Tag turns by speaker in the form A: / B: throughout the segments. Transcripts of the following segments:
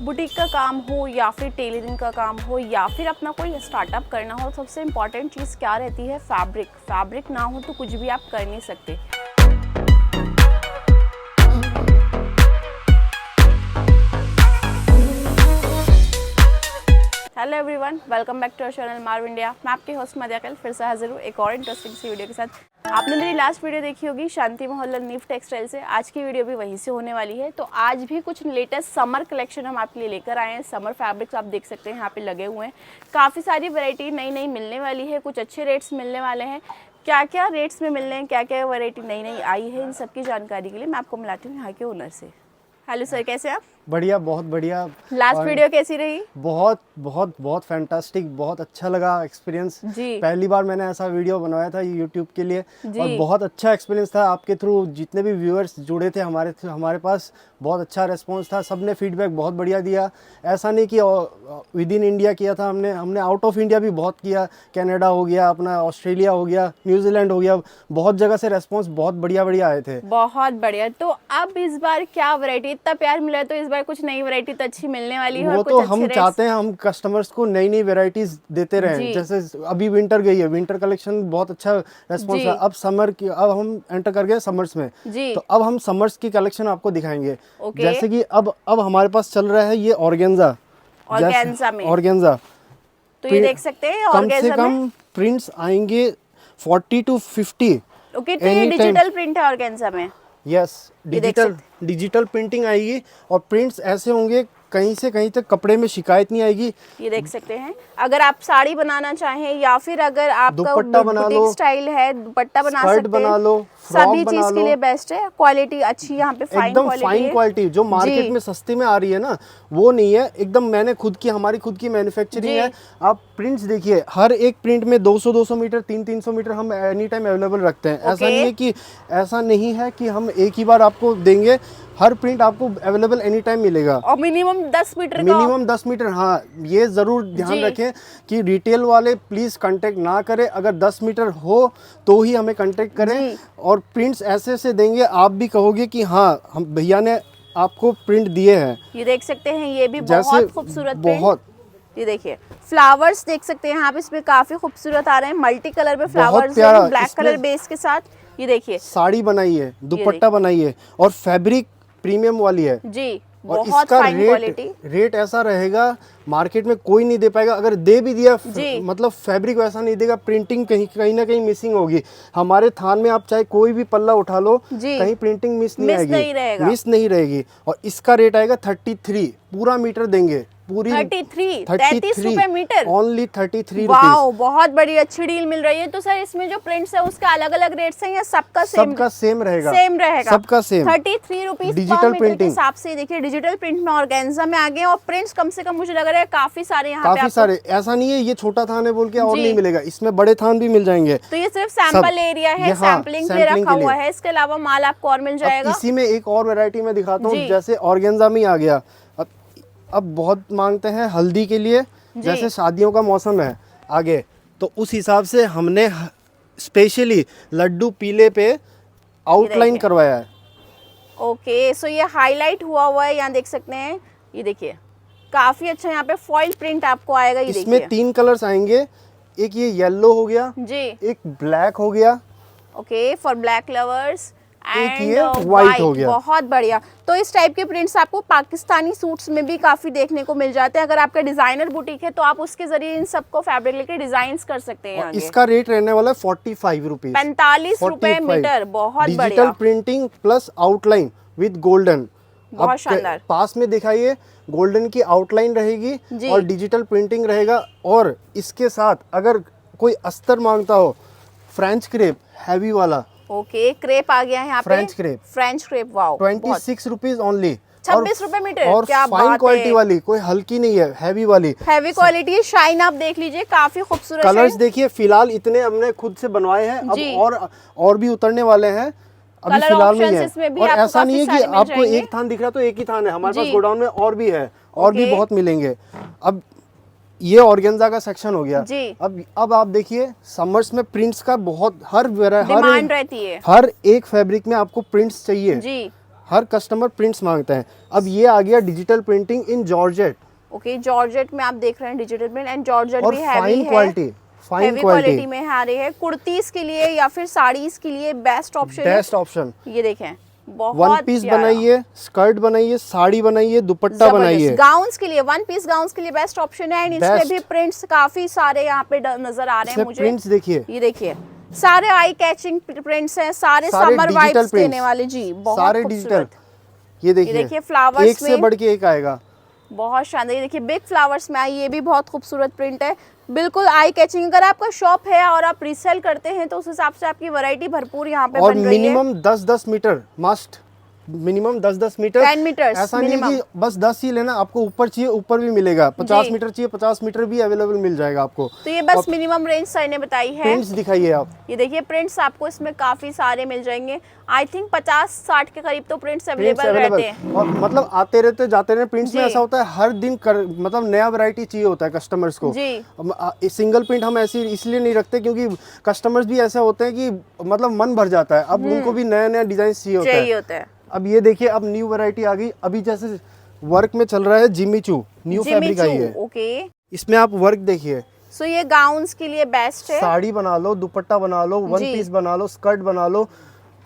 A: Boutique का काम हो या फिर टेलरिंग का काम हो या फिर अपना कोई स्टार्टअप करना हो, सबसे इम्पॉर्टेंट चीज़ क्या रहती है? फैब्रिक। फैब्रिक ना हो तो कुछ भी आप कर नहीं सकते। Hello everyone, welcome back to our channel Marv India. मैं आपके होस्ट मध्या कल फिर से हाजिर हूँ एक और इंटरेस्टिंग सी वीडियो के साथ। आपने मेरी लास्ट वीडियो देखी होगी शांति मोहल्ला नीव टेक्सटाइल से। आज की वीडियो भी वहीं से होने वाली है। तो आज भी कुछ लेटेस्ट समर कलेक्शन हम आपके लिए लेकर आए हैं। समर फैब्रिक्स आप देख सकते हैं यहाँ पे लगे हुए हैं। काफ़ी सारी वैरायटी नई नई मिलने वाली है, कुछ अच्छे रेट्स मिलने वाले हैं। क्या क्या रेट्स में मिलने हैं, क्या क्या वैरायटी नई नई आई है, इन सब की जानकारी के लिए मैं आपको मिलाती हूँ यहाँ के ओनर से। हेलो सर, कैसे हैं आप?
B: बढ़िया, बहुत बढ़िया।
A: लास्ट वीडियो कैसी रही?
B: बहुत बहुत बहुत फैंटास्टिक, बहुत अच्छा लगा एक्सपीरियंस जी। पहली बार मैंने ऐसा वीडियो बनवाया था यूट्यूब के लिए और बहुत अच्छा एक्सपीरियंस था। आपके थ्रू जितने भी व्यूअर्स जुड़े थे हमारे पास बहुत अच्छा रिस्पांस था। सबने फीडबैक बहुत बढ़िया दिया। ऐसा नहीं कि विद इन इंडिया किया था, हमने आउट ऑफ इंडिया भी बहुत किया। कनाडा हो गया, अपना ऑस्ट्रेलिया हो गया, न्यूजीलैंड हो गया, बहुत जगह से रेस्पॉन्स बहुत बढ़िया बढ़िया आए थे।
A: बहुत बढ़िया। तो अब इस बार क्या वैरायटी, इतना प्यार मिला है तो इस बार कुछ नई वैरायटी तो अच्छी मिलने वाली है।
B: वो तो हम चाहते हैं हम कस्टमर्स को नई नई वैरायटीज देते रहें। जैसे अभी विंटर गई है, विंटर कलेक्शन बहुत अच्छा रेस्पॉन्स है। अब समर की, अब हम एंटर कर गए समर्स में, तो अब हम समर्स की कलेक्शन आपको दिखाएंगे। जैसे कि अब हमारे पास चल रहा है ये ऑर्गेन्जा में ऑर्गेन्जा।
A: तो ये देख सकते हैं
B: कम से कम प्रिंट्स आएंगे 40 to 50।
A: ओके, तो ये डिजिटल प्रिंट है ऑर्गेन्जा में।
B: यस, डिजिटल प्रिंटिंग आएगी और प्रिंट्स ऐसे होंगे कहीं से कहीं तक कपड़े में शिकायत नहीं आएगी।
A: ये देख सकते हैं। अगर आप साड़ी बनाना चाहें या फिर अगर आपका बुटीक स्टाइल है, दुपट्टा बना सकते हैं,
B: बना लो,
A: सभी चीज के लिए बेस्ट है। क्वालिटी अच्छी यहाँ पे
B: एकदम फाइन क्वालिटी जो मार्केट में सस्ती में आ रही है ना, वो नहीं है। एकदम मैंने हमारी खुद की मैन्युफैक्चरिंग है। आप प्रिंट्स देखिए, हर एक प्रिंट में 200 मीटर 300 मीटर हम एनी टाइम अवेलेबल रखते हैं। ऐसा नहीं है कि हम एक ही बार आपको देंगे। हर प्रिंट आपको अवेलेबल एनी टाइम मिलेगा
A: और मिनिमम 10 मीटर
B: मिनिमम 10 मीटर। हाँ, ये जरूर ध्यान रखें कि रिटेल वाले प्लीज कांटेक्ट ना करें। अगर 10 मीटर हो तो ही हमें कांटेक्ट करें। और प्रिंट्स ऐसे से देंगे आप भी कहोगे कि हाँ, हम भैया ने आपको प्रिंट दिए हैं।
A: ये देख सकते हैं, ये भी बहुत खूबसूरत बहुत। ये देखिए फ्लावर्स देख सकते हैं यहाँ पे, इसमें काफी खूबसूरत आ रहे हैं। मल्टी कलर में फ्लावर्स हैं, ब्लैक कलर बेस के साथ। ये देखिए साड़ी
B: बनाई है, दुपट्टा बनाई है और फैब्रिक प्रीमियम वाली है जी। और इसका रेट ऐसा रहेगा, मार्केट में कोई नहीं दे पाएगा। अगर दे भी दिया मतलब फैब्रिक वैसा नहीं देगा, प्रिंटिंग कहीं ना कहीं मिसिंग होगी। हमारे थान में आप चाहे कोई भी पल्ला उठा लो, कहीं प्रिंटिंग मिस नहीं रहेगी। और इसका रेट आएगा 33, पूरा मीटर देंगे। पूरी
A: 33 रुपए मीटर,
B: ओनली 33।
A: वाओ, बहुत बड़ी अच्छी डील मिल रही है। तो सर इसमें जो प्रिंट्स है उसका अलग अलग रेट्स हैं या सबका
B: सेम रहेगा? सबका सेम
A: 33 रुपीज
B: डिजिटल प्रिंटिंग के
A: हिसाब से। देखिए डिजिटल प्रिंट में ऑर्गेन्जा में आ गए और प्रिंट्स कम से कम मुझे लग रहा है काफी सारे यहाँ पे।
B: सारे, ऐसा नहीं है ये छोटा थान है बोल के और नहीं मिलेगा, इसमें बड़े थान भी मिल जाएंगे।
A: तो ये सिर्फ सैंपल एरिया है, सैंपलिंग के लिए रखा हुआ है। इसके अलावा माल आपको और मिल जाएगा।
B: इसी में एक और वैरायटी में दिखाता हूँ। जैसे ऑर्गेन्जा में आ गया, अब बहुत मांगते हैं हल्दी के लिए, जैसे शादियों का मौसम है आगे, तो उस हिसाब से हमने स्पेशली लड्डू पीले पे आउटलाइन करवाया है।
A: ओके, सो ये हाईलाइट हुआ है, यहाँ देख सकते हैं। ये देखिए काफी अच्छा यहाँ पे फॉइल प्रिंट आपको आएगा। ये
B: इसमें 3 कलर्स आएंगे। एक ये येलो हो गया जी, एक ब्लैक हो गया,
A: ओके फॉर ब्लैक लवर्स,
B: एक ये व्हाइट हो गया।
A: बहुत बढ़िया। तो इस टाइप के प्रिंट्स आपको पाकिस्तानी सूट्स में भी काफी देखने को मिल जाते हैं। अगर आपका डिजाइनर बुटीक है तो आप उसके जरिए इन सबको फैब्रिक लेके डिजाइन कर सकते हैं।
B: इसका रेट रहने वाला है 45 रुपीज,
A: 45 रुपए मीटर। बहुत बढ़िया।
B: Digital printing plus outline with golden.
A: बहुत शानदार।
B: पास में दिखाइए, गोल्डन की आउटलाइन रहेगी और डिजिटल प्रिंटिंग रहेगा। और इसके साथ अगर कोई अस्तर मांगता हो, फ्रेंच क्रेप हैवी वाला,
A: ओके क्रेप आ गया है यहाँ पे, French crepe. Wow,
B: 26 rupees only,
A: 26 रुपए मीटर।
B: और क्या फाइन क्वालिटी वाली, कोई हल्की नहीं है, हैवी वाली,
A: हैवी क्वालिटी। शाइन आप देख लीजिए, काफी खूबसूरत
B: कलर्स देखिए। फिलहाल इतने हमने खुद से बनवाए हैं, अब और भी उतरने वाले हैं। अभी फिलहाल में है। और ऐसा नहीं है कि आपको एक थान दिख रहा तो एक ही थान है, हमारे पास गोडाउन में और भी है, और भी बहुत मिलेंगे। अब ये ऑर्गेन्जा का सेक्शन हो गया जी। अब आप देखिए समर्स में प्रिंट्स का बहुत डिमांड रहती है। हर एक फैब्रिक में आपको प्रिंट्स चाहिए जी। हर कस्टमर प्रिंट्स मांगते हैं। अब ये आ गया डिजिटल प्रिंटिंग इन जॉर्जेट।
A: ओके, जॉर्जेट में आप देख रहे हैं डिजिटल प्रिंट, एंड जॉर्जेट
B: और
A: भी हैवी
B: फाइन
A: है,
B: क्वालिटी, फाइन
A: क्वालिटी में आ रही है। कुर्तीज के लिए या फिर साड़ीज के लिए बेस्ट ऑप्शन है।
B: Best option.
A: ये देखें, बहुत
B: वन पीस बनाइए, स्कर्ट बनाइए, साड़ी बनाइए, दुपट्टा बनाइए।
A: गाउन्स के लिए, वन पीस गाउन्स के लिए बेस्ट ऑप्शन है। एंड इसमें भी प्रिंट्स काफी सारे यहाँ पे नजर आ रहे हैं मुझे।
B: प्रिंट्स देखिए,
A: ये देखिए, सारे आई कैचिंग प्रिंट्स हैं, सारे समर वाइब्स देने वाले जी, बहुत
B: सारे डिजिटल। ये देखिए
A: फ्लावर्स
B: एक से बढ़ के एक आएगा,
A: बहुत शानदार। ये देखिए बिग फ्लावर्स में आई, ये भी बहुत खूबसूरत प्रिंट है, बिल्कुल आई कैचिंग। अगर आपका शॉप है और आप रीसेल करते हैं तो उस हिसाब से आपकी वैरायटी भरपूर यहाँ पे
B: और
A: बन रही है।
B: Minimum 10-10 metre must, minimum 10-10 metre,
A: 10 metre.
B: ऐसा नहीं कि बस 10 ही लेना, आपको ऊपर चाहिए ऊपर भी मिलेगा, 50 मीटर चाहिए 50 मीटर भी अवेलेबल मिल जाएगा आपको।
A: तो ये बस मिनिमम रेंज सर ने बताई है।
B: प्रिंट्स दिखाइए आप,
A: ये देखिए प्रिंट्स आपको इसमें काफी सारे मिल जाएंगे। आई थिंक 50-60 के करीब तो प्रिंट्स अवेलेबल रहते हैं,
B: और मतलब आते रहते जाते रहते। प्रिंट्स में ऐसा होता है हर दिन मतलब नया वैरायटी चाहिए होता है कस्टमर्स को जी। सिंगल प्रिंट हम ऐसे इसलिए नहीं रखते क्योंकि कस्टमर्स भी ऐसे होते हैं कि मतलब मन भर जाता है, अब उनको भी नया नया डिजाइन चाहिए होता है। अब ये देखिए, अब न्यू वैरायटी आ गई, अभी जैसे वर्क में चल रहा है जिमी चू, न्यू फैब्रिक आई है।
A: ओके,
B: इसमें आप वर्क देखिए।
A: सो ये गाउन्स के लिए बेस्ट है।
B: साड़ी बना लो, दुपट्टा बना लो, वन पीस बना लो, स्कर्ट बना लो,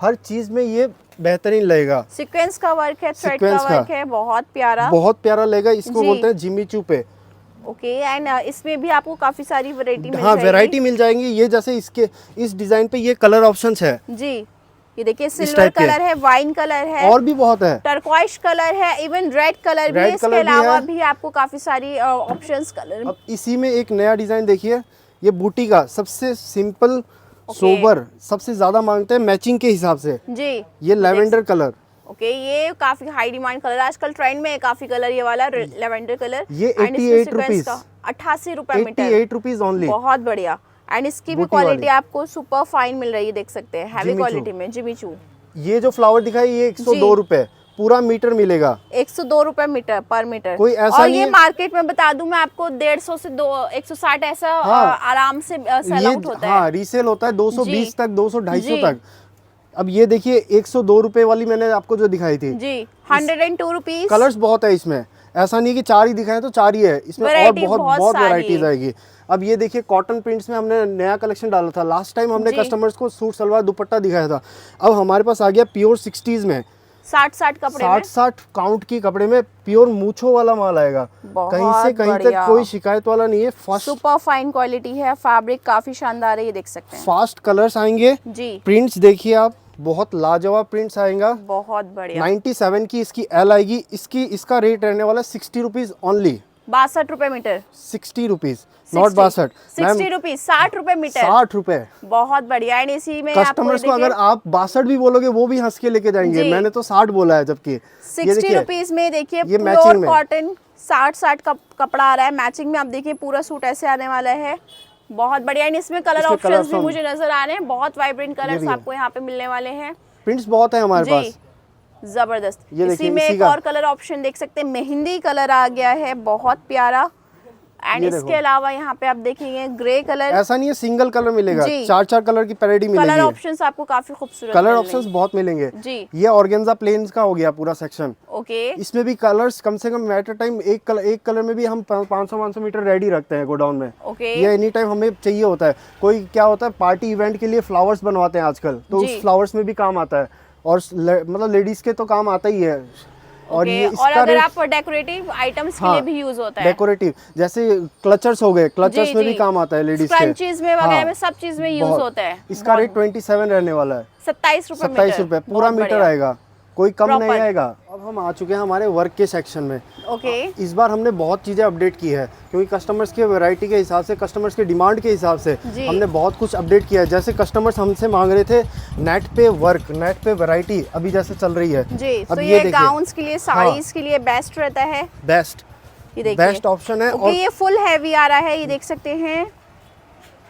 B: हर चीज में ये बेहतरीन लगेगा।
A: सीक्वेंस का वर्क है, थ्रेड का वर्क है, बहुत प्यारा,
B: बहुत प्यारा लगेगा। इसको बोलते हैं जिमी चू पे।
A: ओके, एंड इसमें भी आपको काफी सारी वैरायटी मिल
B: हाँ, वैरायटी मिल जाएंगी। ये जैसे इसके इस डिजाइन पे ये कलर ऑप्शंस है
A: जी। ये देखिए सिल्वर कलर है, वाइन कलर है,
B: और भी बहुत है,
A: टर्क्वाइश कलर है, इवन रेड कलर भी है। इसके अलावा भी आपको काफी सारी ऑप्शंस कलर।
B: अब इसी में एक नया डिजाइन देखिए, ये बूटी का सबसे सिंपल सोबर, सबसे ज्यादा मांगते हैं मैचिंग के हिसाब से जी। ये लेवेंडर कलर,
A: ओके, ये काफी हाई डिमांड कलर, आजकल ट्रेंड में है काफी कलर ये वाला लेवेंडर कलर।
B: ये 88 रुपीज,
A: 88 रुपए मीटर,
B: 88 रुपीज ओनली,
A: बहुत बढ़िया। एंड इसकी भी क्वालिटी आपको सुपर फाइन मिल रही है, देख सकते हैं, हैवी क्वालिटी में जिमी चू।
B: ये जो फ्लावर दिखाई ये 102 रुपए पूरा मीटर मिलेगा,
A: 102 रुपए मीटर पर मीटर।
B: कोई ऐसा
A: और
B: नहीं
A: ये मार्केट में बता दूं मैं आपको 150 से 160 ऐसा आराम से सेल आउट होता है।
B: हाँ, रीसेल होता है 220 तक, 200-250 तक। अब ये देखिए 102 रुपए वाली मैंने आपको जो दिखाई थी
A: जी, 102 रुपीज।
B: कलर्स बहुत है इसमें, ऐसा नहीं कि 4 ही दिखाए तो 4 ही है, इसमें और बहुत वैरायटीज आएगी। अब ये देखिए कॉटन प्रिंट्स में हमने नया कलेक्शन डाला था, लास्ट टाइम हमने कस्टमर्स को सूट सलवार दुपट्टा दिखाया था। अब हमारे पास आ गया प्योर 60s में,
A: 60 कपड़े,
B: 60 काउंट की कपड़े में प्योर मूछो वाला माल आएगा, कहीं से कहीं तक कोई शिकायत वाला नहीं है।
A: सुपर फाइन क्वालिटी है, फैब्रिक काफी शानदार है, ये देख सकते हैं।
B: फास्ट कलर्स आएंगे जी, प्रिंट्स देखिए आप, बहुत लाजवाब प्रिंट्स आएगा,
A: बहुत बढ़िया।
B: 97 की इसकी एल आएगी, इसका रेट रहने वाला 60 रुपीज ओनली,
A: 62 रुपए मीटर,
B: 60 रुपीज, नॉट 62,
A: 60 रुपीज, 60 रुपए मीटर,
B: 60 रुपए,
A: बहुत बढ़िया। एंड इसी में
B: कस्टमर्स को अगर आप 62 भी बोलोगे वो भी हंस के लेके जाएंगे, मैंने तो 60 बोला है, जबकि
A: 60 रुपीज में देखिए
B: ये
A: प्योर कॉटन 60 कपड़ा आ रहा है, मैचिंग में आप देखिए पूरा सूट ऐसे आने वाला है, बहुत बढ़िया। एंड इसमें कलर ऑप्शंस भी मुझे नजर आ रहे हैं, बहुत वाइब्रेंट कलर्स आपको यहाँ पे मिलने वाले हैं,
B: प्रिंट्स बहुत है हमारे पास,
A: जबरदस्त। इसी में एक और कलर ऑप्शन देख सकते हैं, मेहंदी कलर आ गया है, बहुत प्यारा। एंड इसके अलावा यहाँ पे आप देखेंगे ग्रे कलर,
B: ऐसा नहीं है सिंगल कलर मिलेगा, 4 कलर की पैरेडी मिलेगी।
A: कलर ऑप्शंस आपको काफी खूबसूरत,
B: कलर ऑप्शंस बहुत मिलेंगे जी। ये ऑर्गेन्जा प्लेन्स का हो गया पूरा सेक्शन, ओके। इसमें भी कलर्स कम से कम एट अ टाइम एक कलर में भी हम 500 मीटर रेडी रखते हैं गोडाउन में, ओके। ये एनी टाइम हमें चाहिए होता है, कोई क्या होता है पार्टी इवेंट के लिए फ्लावर्स बनवाते हैं आजकल, तो उस फ्लावर्स में भी काम आता है, और मतलब लेडीज के तो काम आता ही है। और ये
A: और अगर आप डेकोरेटिव आइटम्स के लिए भी यूज होता है,
B: डेकोरेटिव जैसे क्लचर्स हो गए, क्लचर्स में भी काम आता है लेडीज के,
A: स्क्रंचीज में वगैरह में सब चीज में यूज होता है।
B: इसका रेट 27 रहने वाला है,
A: 27 रुपए
B: पूरा मीटर आएगा, कोई कम नहीं आएगा। अब हम आ चुके हैं हमारे वर्क के सेक्शन में, ओके। इस बार हमने बहुत चीजें अपडेट की है, क्योंकि कस्टमर्स के वैरायटी के हिसाब से, कस्टमर्स के डिमांड के हिसाब से हमने बहुत कुछ अपडेट किया है। जैसे कस्टमर्स हमसे मांग रहे थे नेट पे वर्क, नेट पे वैरायटी अभी जैसे चल रही है जी। अब ये
A: गाउन्स के लिए, साड़ीज के लिए बेस्ट रहता है,
B: बेस्ट ऑप्शन है।
A: और ये फुल हैवी आ रहा है, ये देख सकते हैं,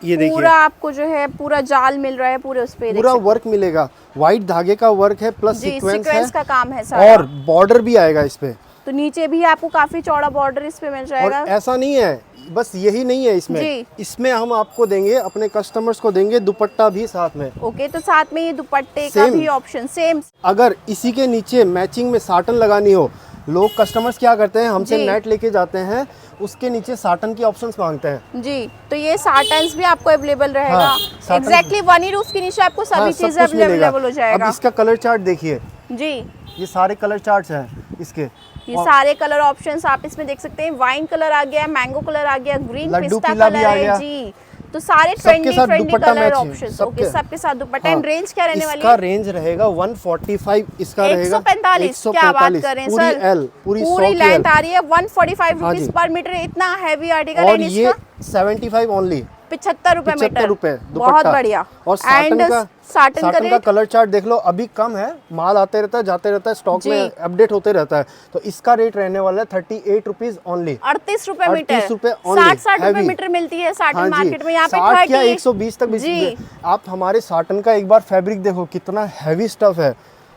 A: ये देखिए पूरा आपको जो है पूरा जाल मिल रहा है, पूरे उस पे
B: पूरा वर्क मिलेगा, व्हाइट धागे का वर्क है, प्लस सीक्वेंस
A: का काम है सारा,
B: और बॉर्डर भी आएगा इस पे,
A: तो नीचे भी आपको काफी चौड़ा बॉर्डर इस पे मिल
B: और
A: जाएगा।
B: ऐसा नहीं है, बस यही नहीं है इसमें
A: जी।
B: इसमें हम आपको देंगे, अपने कस्टमर्स को देंगे दुपट्टा भी साथ में।
A: ओके, तो साथ में ये दुपट्टे का भी ऑप्शन सेम।
B: अगर इसी के नीचे मैचिंग में साटन लगानी हो, लोग कस्टमर्स क्या करते हैं, हमसे नेट लेके जाते हैं, उसके नीचे साटन की ऑप्शंस मांगते हैं
A: जी। तो ये साटन्स भी आपको अवेलेबल रहेगा।
B: हाँ,
A: एग्जैक्टली 1 ही रूफ के नीचे आपको सभी चीजें अवेलेबल हो जाएगा।
B: अब इसका कलर चार्ट देखिए
A: जी,
B: ये सारे कलर चार्ट्स हैं इसके,
A: ये सारे कलर ऑप्शंस आप इसमें देख सकते हैं। वाइन कलर आ गया, मैंगो कलर आ गया, ग्रीन
B: लड्डू
A: पिस्ता
B: पीला भी
A: कलर
B: आ
A: है
B: गया।
A: जी। तो सारे
B: सबके
A: ट्रेंडी
B: साथ
A: ट्रेंडी
B: दुपट्टा
A: कलर
B: मैचिंग,
A: ऑप्शंस।
B: सबके।
A: ओके, सबके साथ दुपट्टा। एंड रेंज क्या रहने वाली है?
B: इसका रेंज रहेगा 145, इसका रहेगा
A: 145। क्या बात कर रहे हैं
B: पूरी
A: सर,
B: एल, पूरी
A: लेंथ आ रही है। 145
B: हाँ
A: रुपीज
B: जी।
A: पर मीटर, इतना हैवी आर्टिकल।
B: और ये 75 ओनली,
A: 75 रुपए
B: 75
A: मीटर।
B: रुपए
A: बहुत
B: दुपट्टा।
A: बढ़िया।
B: और साटन का
A: साटन का
B: कलर चार्ट देख लो, अभी कम है, माल आते रहता है जाते रहता है, स्टॉक में अपडेट होते रहता है। तो इसका रेट रहने वाला है 38 रुपीज ओनली,
A: 38 रुपए मीटर।
B: 38 रुपए ओनली।
A: 60 रुपए मीटर मिलती है साटन
B: हाँ
A: मार्केट में, यहाँ पे
B: 60 या
A: 30
B: 120 तक
A: जी।
B: भी। आप हमारे साटन का एक बार फैब्रिक देखो, कितना हैवी स्टफ है।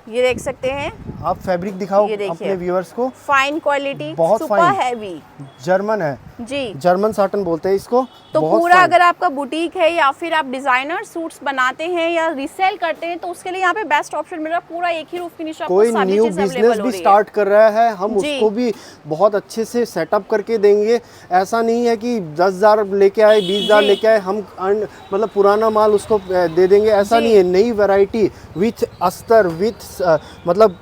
A: ये देख सकते हैं,
B: आप फैब्रिक दिखाओ
A: ये देखिए।
B: अपने व्यूअर्स को।
A: फाइन क्वालिटी,
B: बहुत
A: सुपर
B: फाइन।
A: हैवी
B: जर्मन है
A: जी।
B: जर्मन साटन बोलते हैं इसको।
A: तो
B: बहुत
A: पूरा
B: फाइन।
A: अगर आपका बुटीक है या फिर आप डिजाइनर सूट्स बनाते हैं या रीसेल करते हैं, तो उसके लिए यहाँ पे बेस्ट ऑप्शन मिल रहा है। पूरा एक ही रूफ के नीचे आपको
B: कोई
A: सभी
B: न्यू
A: चीज़
B: बिजनेस
A: अवेलेबल हो
B: भी
A: रही है।
B: स्टार्ट कर रहा है, हम
A: जी।
B: उसको भी बहुत अच्छे से सेटअप करके देंगे। ऐसा नहीं है कि 10,000 लेके आए, 20,000
A: जी।
B: लेके आए, हम मतलब पुराना माल उसको दे देंगे, ऐसा
A: जी।
B: नहीं है। नई वैरायटी विथ अस्तर, विथ मतलब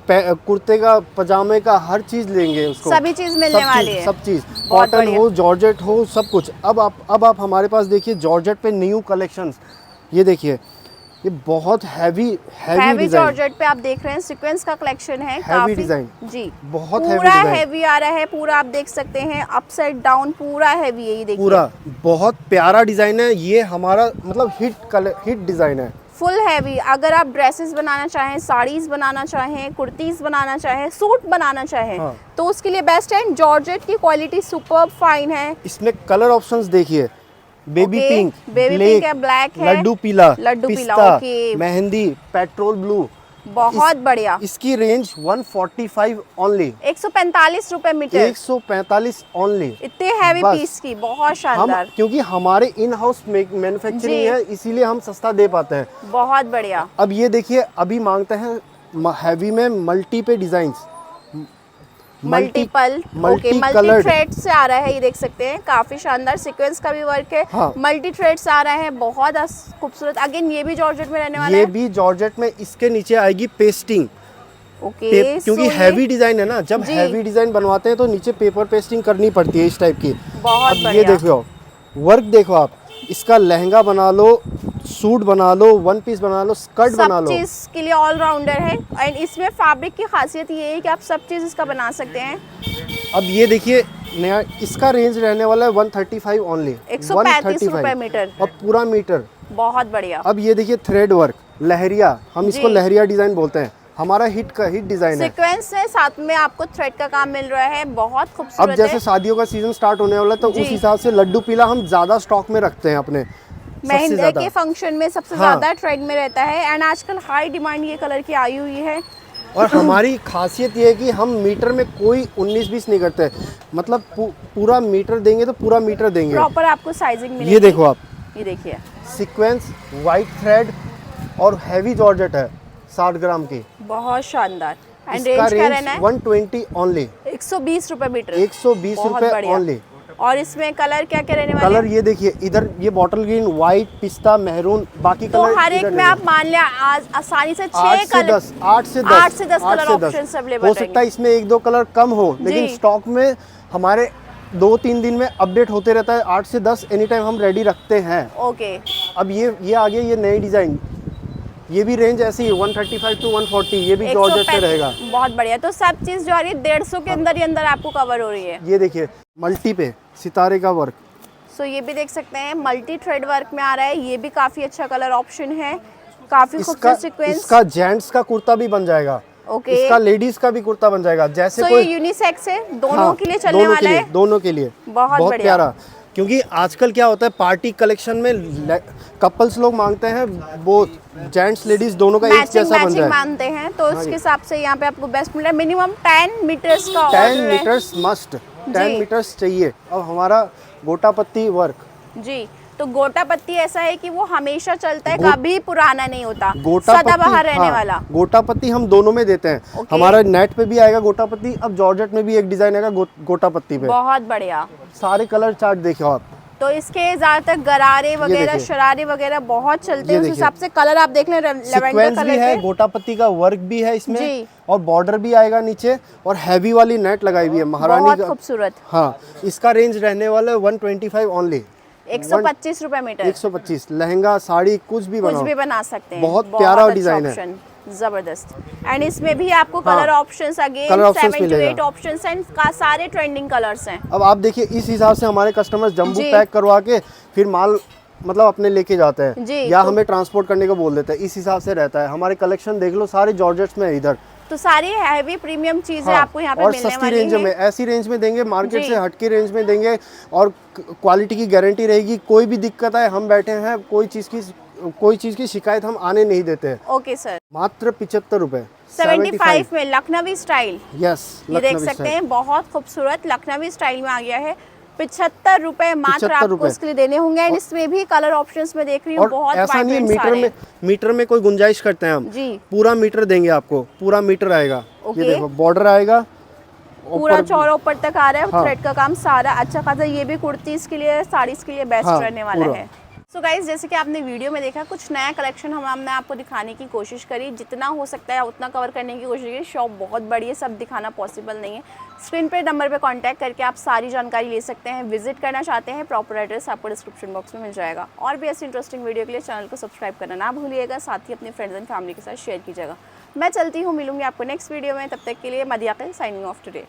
B: कुर्ते का, पजामे का, हर चीज लेंगे उसको।
A: सभी चीज मिलने वाली है।
B: सब चीज,
A: बहुत
B: कॉटन
A: बढ़िया।
B: हो, जॉर्जेट हो, सब कुछ। अब आप हमारे पास देखिए जॉर्जेट पे न्यू कलेक्शंस, ये देखिए, ये बहुत हैवी डिजाइन,
A: जॉर्जेट पे आप देख रहे हैं, सीक्वेंस का कलेक्शन है। काफी
B: डिजाइन
A: जी,
B: बहुत
A: पूरा
B: हैवी
A: हैवी आ रहा है। पूरा आप देख सकते हैं, अपसाइड डाउन पूरा हैवी है। ये देखिए,
B: पूरा बहुत प्यारा डिजाइन है। ये हमारा मतलब हिट डिजाइन है,
A: फुल हैवी। अगर आप ड्रेसेस बनाना चाहें, साड़ीज बनाना चाहें, कुर्तीज बनाना चाहें, सूट बनाना चाहें,
B: हाँ।
A: तो उसके लिए बेस्ट है। जॉर्जेट की क्वालिटी सुपर्ब फाइन है।
B: इसमें कलर ऑप्शंस देखिए, baby
A: okay,
B: pink,
A: baby pink है, ब्लैक है,
B: लड्डू पीला,
A: लड्डू पीला,
B: पिस्ता,
A: ओके।
B: Mehndi, petrol blue.
A: बहुत बढ़िया।
B: इसकी रेंज 145 ओनली,
A: 145 रुपए मीटर,
B: 145 ओनली।
A: इतने हैवी
B: बस।
A: पीस की, बहुत
B: हम
A: शानदार,
B: क्योंकि हमारे इन हाउस मैन्युफैक्चरिंग
A: जी।
B: है, इसीलिए हम सस्ता दे पाते हैं।
A: बहुत बढ़िया।
B: अब ये देखिए, अभी मांगते हैं हैवी में मल्टी पे designs,
A: multiple, okay, multi thread से आ रहा है। ये देख सकते हैं, काफी शानदार सीक्वेंस का भी वर्क है।
B: हाँ।
A: मल्टी थ्रेड से आ रहा है, बहुत खूबसूरत। अगेन ये भी जॉर्जेट में रहने वाला
B: ये
A: है।
B: भी जॉर्जेट में, इसके नीचे आएगी पेस्टिंग।
A: ओके,
B: क्योंकि हैवी डिजाइन है ना, जब
A: जी।
B: हैवी डिजाइन बनवाते हैं तो नीचे पेपर पेस्टिंग करनी पड़ती है इस टाइप की।
A: बहुत
B: अब ये
A: बढ़िया।
B: देखो वर्क, देखो आप, इसका लहंगा बना लो, सूट बना लो, वन पीस बना लो, स्कर्ट बना लो।
A: सब चीज के लिए ऑलराउंडर है। एंड इसमें फैब्रिक की खासियत ये है कि आप सब चीज इसका बना सकते हैं।
B: अब ये देखिए नया, इसका रेंज रहने वाला है 135 ओनली,
A: 135 रुपए मीटर,
B: और पूरा मीटर।
A: बहुत बढ़िया।
B: अब ये देखिए थ्रेड वर्क, लहरिया, हम इसको
A: जी।
B: लहरिया डिजाइन बोलते हैं, हमारा हिट डिजाइन है।
A: सीक्वेंस है, साथ में आपको थ्रेड का काम मिल रहा है, बहुत
B: अब
A: खूबसूरत
B: जैसे
A: है।
B: शादियों का सीजन स्टार्ट होने वाला है, तो
A: जी।
B: उस हिसाब से लड्डू पीला हम ज्यादा स्टॉक में रखते हैं अपने, सबसे
A: मेहंदी
B: ज्यादा।
A: के फंक्शन में सबसे
B: हाँ।
A: ज्यादा ट्रेंड में रहता है। एंड आजकल हाई डिमांड ये कलर की आई हुई है।
B: और हमारी खासियत ये है कि हम मीटर में कोई 19-20 नहीं करते, मतलब पूरा मीटर देंगे तो पूरा मीटर देंगे।
A: प्रॉपर आपको साइजिंग मिलेगी।
B: ये देखो आप,
A: ये देखिए,
B: सीक्वेंस, वाइट थ्रेड और हैवी जॉर्जेट है 60 ग्राम की।
A: बहुत शानदार। एंड
B: इसका
A: रेंज क्या
B: रेंज
A: रहना है?
B: 120 ओनली,
A: 120 रुपए मीटर,
B: 120
A: बहुत
B: रुपए
A: बढ़िया।
B: ओनली।
A: और इसमें कलर क्या क्या रहने वाले
B: कलर
A: हैं?
B: ये देखिए, इधर ये बॉटल ग्रीन, व्हाइट, पिस्ता, मेहरून, बाकी
A: तो
B: कलर
A: हर एक
B: इधर
A: में
B: रहेंगे।
A: आप मान लिया आज आसानी से 6
B: 8 से
A: कलर,
B: 10 8 से 10
A: 8 से 10 कलर ऑप्शंस अवेलेबल
B: हो सकता है इसमें 1-2 कलर कम हो, लेकिन
A: जी।
B: स्टॉक में हमारे 2-3 दिन में अपडेट होते रहता है। 8 से 10 एनी टाइम हम रेडी रखते हैं।
A: ओके,
B: अब ये आ गया, ये नई डिजाइन, ये भी रेंज ऐसी है 135 to 140, ये भी जॉर्जेट पे रहेगा।
A: बहुत बढ़िया। तो सब चीज जो आ रही है 150 के अंदर ही अंदर आपको कवर हो रही है।
B: ये देखिए मल्टी पे सितारे का वर्क,
A: सो ये भी देख सकते हैं, मल्टी थ्रेड वर्क में आ रहा है। ये भी काफी अच्छा कलर ऑप्शन है, काफी खूबसूरत सीक्वेंस।
B: इसका जेंट्स का कुर्ता भी बन जाएगा,
A: ओके,
B: इसका लेडीज का भी कुर्ता बन जाएगा। जैसे
A: सो
B: कोई
A: ये यूनिसेक्स है, दोनों
B: हाँ,
A: के लिए चलने
B: दोनों
A: वाला
B: के लिए,
A: है।
B: दोनों के लिए
A: बहुत बढ़िया।
B: प्यारा। क्योंकि आजकल क्या होता है पार्टी कलेक्शन में कपल्स लोग मांगते हैं वो जेंट्स लेडीज दोनों का एक जैसा बन जाए,
A: मानते हैं, तो उसके हिसाब से यहाँ पे आपको बेस्ट मिल रहा है। मिनिमम 10 मीटर्स का
B: 10 मीटर्स मस्ट, 10 मीटर्स चाहिए। अब हमारा गोटा पत्ती वर्क
A: जी, तो गोटा पत्ती ऐसा है कि वो हमेशा चलता है, कभी पुराना नहीं होता,
B: गोटा
A: सदाबहार रहने वाला।
B: गोटा पत्ती हम दोनों में देते हैं। हमारा नेट पे भी आएगा गोटा पत्ती, अब जॉर्जेट में भी एक डिजाइन आएगा गोटा पत्ती पे।
A: बहुत बढ़िया।
B: सारे कलर चार्ट देखिए आप।
A: तो इसके ज्यादातर गरारे वगैरह, शरारे वगैरह बहुत चलते हैं, उस हिसाब से कलर आप देख लें, लेवेंडर कलर
B: भी है, गोटा पत्ती का वर्क भी है इसमें
A: जी।
B: और बॉर्डर भी आएगा नीचे, और हैवी वाली नेट लगाई हुई है महारानी
A: बहुत
B: का।
A: खूबसूरत।
B: हाँ, इसका रेंज रहने वाला है 125 ओनली,
A: 125 रुपए मीटर।
B: 125। लहंगा साड़ी कुछ भी
A: बना सकते हैं।
B: बहुत प्यारा डिजाइन है,
A: जबरदस्त। एंड इसमें भी आपको colour options again 7 to 8 options हैं, का सारे ट्रेंडिंग कलर्स हैं।
B: अब आप देखिए इस हिसाब से हमारे कस्टमर्स जंबू पैक करवा के फिर माल मतलब अपने लेके जाते हैं, या हमें ट्रांसपोर्ट करने को बोल देते हैं, इस हिसाब से रहता है। हमारे कलेक्शन देख लो, सारे जॉर्जेट्स में है इधर,
A: तो सारी हैवी प्रीमियम चीजें आपको यहाँ पे
B: और
A: मिलने
B: सस्ती
A: वाली
B: रेंज
A: हैं।
B: में, ऐसी रेंज में देंगे, मार्केट से हटके रेंज में देंगे, और क्वालिटी की गारंटी रहेगी। कोई भी दिक्कत है, हम बैठे हैं, कोई चीज की शिकायत हम आने नहीं देते हैं।
A: Okay sir.
B: मात्र 75 रुपए
A: 75 में लखनवी स्टाइल।
B: यस,
A: ये देख सकते हैं, बहुत खूबसूरत लखनवी स्टाइल में आ गया है। 75 रुपए मात्र आपको इसके लिए देने होंगे। एंड इसमें भी कलर ऑप्शंस में देख रही हूँ, बहुत
B: ऐसा नहीं है मीटर में कोई गुंजाइश करते हैं हम
A: जी,
B: पूरा मीटर देंगे आपको, पूरा मीटर आएगा। ये देखो बॉर्डर आएगा
A: पूरा चौड़ा ऊपर तक आ रहा है। थ्रेड का काम सारा अच्छा खासा। ये भी कुर्तीज के लिए, साड़ीज के लिए बेस्ट रहने वाला है। सो गाइज, जैसे कि आपने वीडियो में देखा, कुछ नया कलेक्शन हमने आपको दिखाने की कोशिश करी, जितना हो सकता है उतना कवर करने की कोशिश की। शॉप बहुत बड़ी है, सब दिखाना पॉसिबल नहीं है। स्क्रीन पे नंबर पे कांटेक्ट करके आप सारी जानकारी ले सकते हैं। विजिट करना चाहते हैं, प्रॉपर एड्रेस आपको डिस्क्रिप्शन बॉक्स में मिल जाएगा। और भी ऐसी इंटरेस्टिंग वीडियो के लिए चैनल को सब्सक्राइब करना ना भूलिएगा, साथ ही अपने फ्रेंड्स एंड फैमिली के साथ शेयर कीजिएगा। मैं चलती हूँ, मिलूंगी आपको नेक्स्ट वीडियो में। तब तक के लिए मदियाकिल साइनिंग ऑफ टुडे।